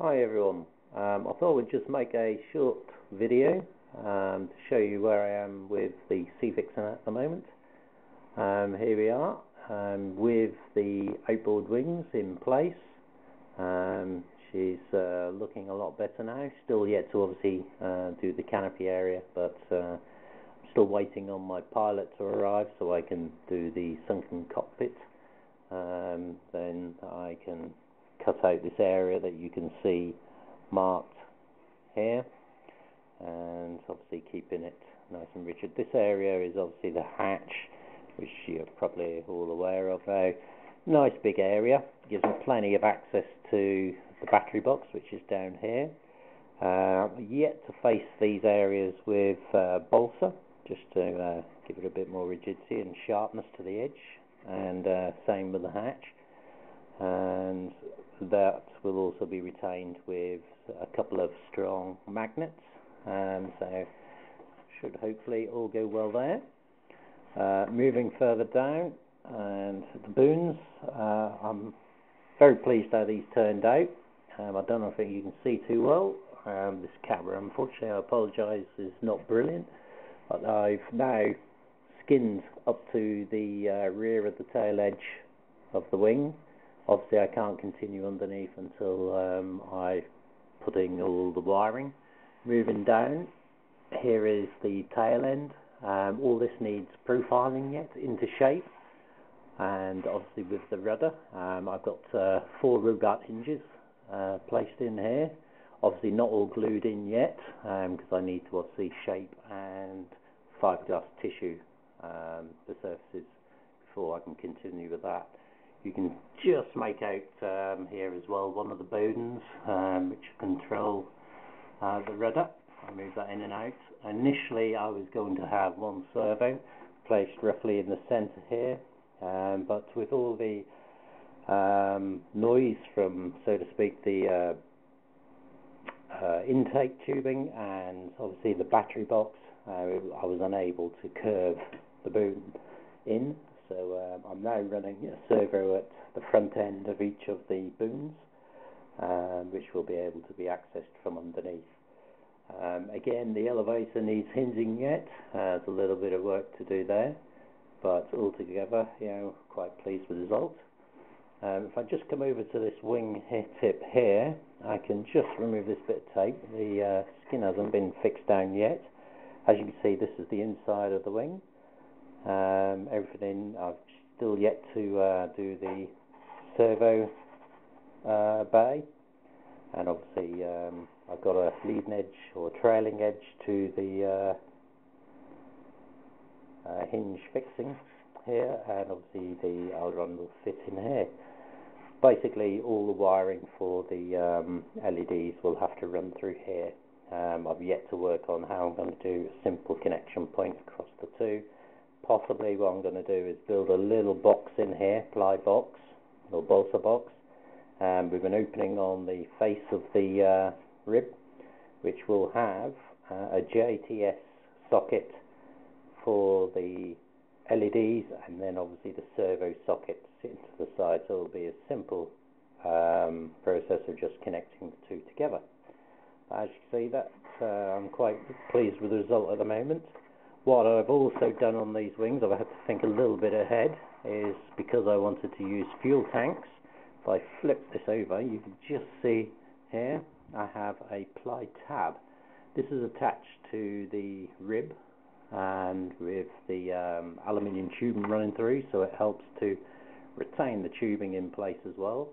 Hi everyone. I thought we'd just make a short video to show you where I am with the Vixen at the moment. Here we are with the outboard wings in place. She's looking a lot better now. Still yet to obviously do the canopy area, but I'm still waiting on my pilot to arrive so I can do the sunken cockpit. Then I can cut out this area that you can see marked here, and obviously keeping it nice and rigid. This area is obviously the hatch, which you're probably all aware of now. Nice big area, gives me plenty of access to the battery box, which is down here. Yet to face these areas with balsa, just to give it a bit more rigidity and sharpness to the edge, and same with the hatch. And that will also be retained with a couple of strong magnets, so should hopefully all go well there. Moving further down, and the booms, I'm very pleased how these turned out. I don't know if you can see too well. This camera, unfortunately, I apologise, is not brilliant, but I've now skinned up to the rear of the tail edge of the wing. Obviously I can't continue underneath until I put in all the wiring. Moving down, here is the tail end. All this needs profiling yet into shape, and obviously with the rudder, I've got 4 rudder hinges placed in here. Obviously not all glued in yet, because I need to obviously shape and fiberglass tissue the surfaces before I can continue with that. You can just make out here as well one of the bowdens which control the rudder. I move that in and out. Initially I was going to have one servo placed roughly in the centre here, but with all the noise from, so to speak, the intake tubing and obviously the battery box, I was unable to curve the boom in. So I'm now running a servo at the front end of each of the booms, which will be able to be accessed from underneath. Again, the elevator needs hinging yet. There's a little bit of work to do there, but altogether, quite pleased with the result. If I just come over to this wing tip here, I can just remove this bit of tape. The skin hasn't been fixed down yet. As you can see, this is the inside of the wing. Everything, I've still yet to do the servo bay, and obviously I've got a leading edge or trailing edge to the hinge fixing here, and obviously the aileron will fit in here. Basically all the wiring for the LEDs will have to run through here. I've yet to work on how I'm going to do a simple connection point across the two. Possibly what I'm going to do is build a little box in here, ply box, or balsa box, with an opening on the face of the rib, which will have a JTS socket for the LEDs, and then obviously the servo sockets into the side, so it will be a simple process of just connecting the two together. As you can see, that I'm quite pleased with the result at the moment. What I've also done on these wings, I've had to think a little bit ahead, is because I wanted to use fuel tanks. If I flip this over, you can just see here I have a ply tab. This is attached to the rib and with the aluminium tubing running through, so it helps to retain the tubing in place as well.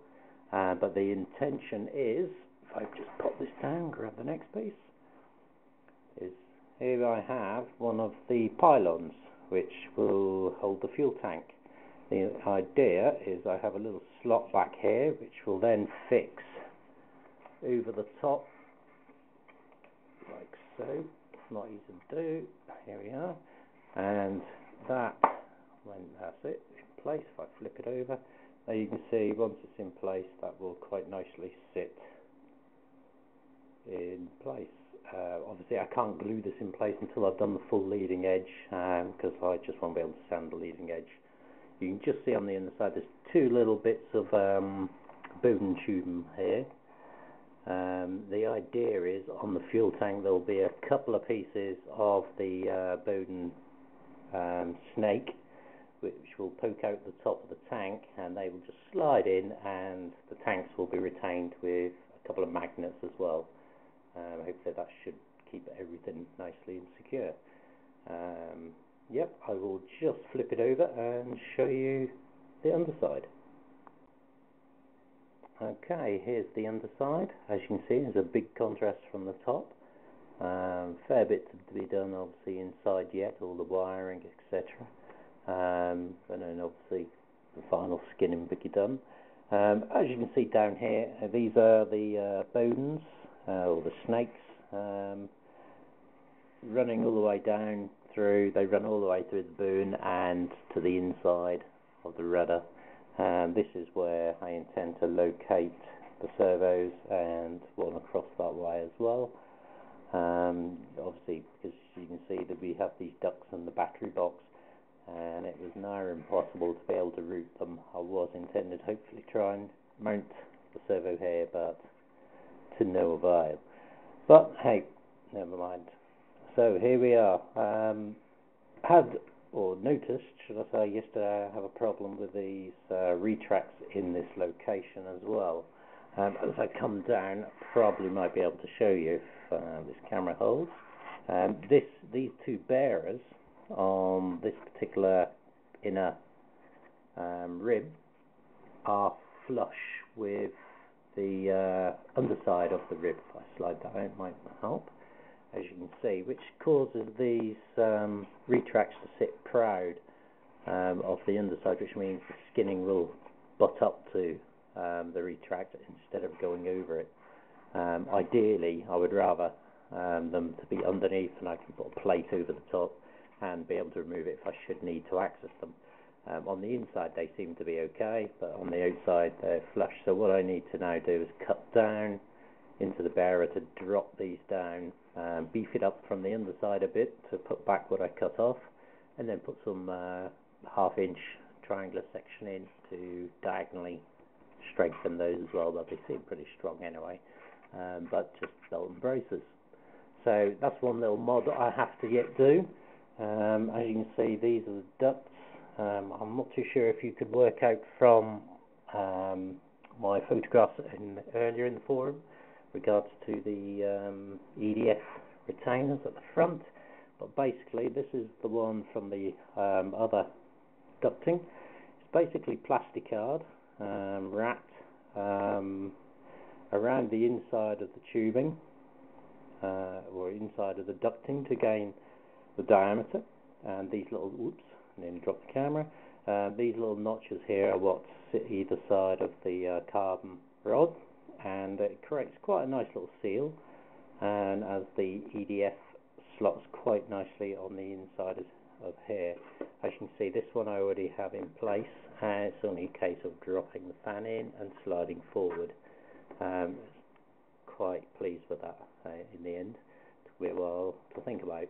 But the intention is, if I just pop this down, grab the next piece, is here I have one of the pylons which will hold the fuel tank. The idea is I have a little slot back here which will then fix over the top like so. Not easy to do. Here we are, and that, when that's it in place, if I flip it over, now you can see once it's in place that will quite nicely sit in place. Obviously I can't glue this in place until I've done the full leading edge, because I just won't be able to sand the leading edge. You can just see on the inside there's 2 little bits of bone tubing here, The idea is on the fuel tank there will be a couple of pieces of the Bowden snake which will poke out the top of the tank, and they will just slide in, and the tanks will be retained with a couple of magnets as well. Hopefully that should keep everything nicely and secure. Yep, I will just flip it over and show you the underside. Okay, here's the underside. As you can see, there's a big contrast from the top. Fair bit to be done obviously inside yet, all the wiring, etc. And then obviously the final skinning will be done. As you can see down here, these are the Bowdens, or the snakes, running all the way down through. They run all the way through the boom and to the inside of the rudder. This is where I intend to locate the servos and one across that way as well. Obviously, because you can see that we have these ducts and the battery box, and it was now impossible to be able to route them. I was intended hopefully try and mount the servo here, but to no avail. But hey, never mind. So here we are. Noticed, should I say, yesterday I have a problem with these retracts in this location as well. As I come down, I probably might be able to show you if this camera holds. These two bearers on this particular inner rib are flush with the underside of the rib. If I slide that out, it might help, as you can see, which causes these retracts to sit proud of the underside, which means the skinning will butt up to the retract instead of going over it. Ideally, I would rather them to be underneath, and I can put a plate over the top and be able to remove it if I should need to access them. On the inside they seem to be okay, but on the outside they're flush. So what I need to now do is cut down into the bearer to drop these down, beef it up from the underside a bit to put back what I cut off, and then put some half-inch triangular section in to diagonally strengthen those as well, but they seem pretty strong anyway, but just belt and braces. So that's one little mod that I have to yet do. As you can see, these are the ducts. I'm not too sure if you could work out from my photographs earlier in the forum regards to the EDF retainers at the front, but basically this is the one from the other ducting. It's basically plastic card wrapped around the inside of the tubing or inside of the ducting to gain the diameter, and these little, whoops, and then drop the camera. These little notches here are what sit either side of the carbon rod, and it creates quite a nice little seal, and as the EDF slots quite nicely on the inside of here. As you can see, this one I already have in place, and it's only a case of dropping the fan in and sliding forward. Quite pleased with that in the end. Took me a while to think about.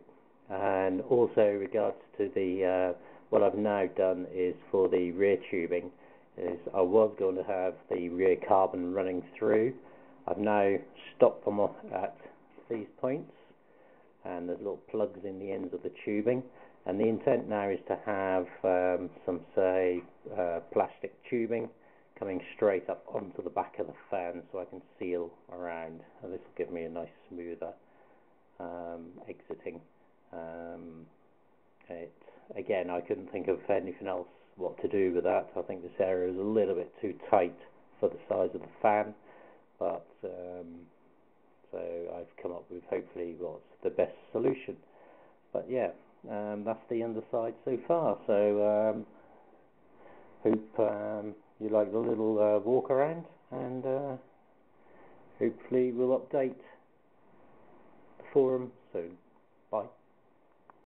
And also regards to the what I've now done is for the rear tubing is I was going to have the rear carbon running through. I've now stopped them off at these points, and there's little plugs in the ends of the tubing, and the intent now is to have some plastic tubing coming straight up onto the back of the fan so I can seal around, and this will give me a nice smoother exiting. Again, I couldn't think of anything else what to do with that. I think this area is a little bit too tight for the size of the fan, but so I've come up with hopefully what's the best solution. But yeah, that's the underside so far. So hope you like the little walk around, and hopefully we'll update the forum soon.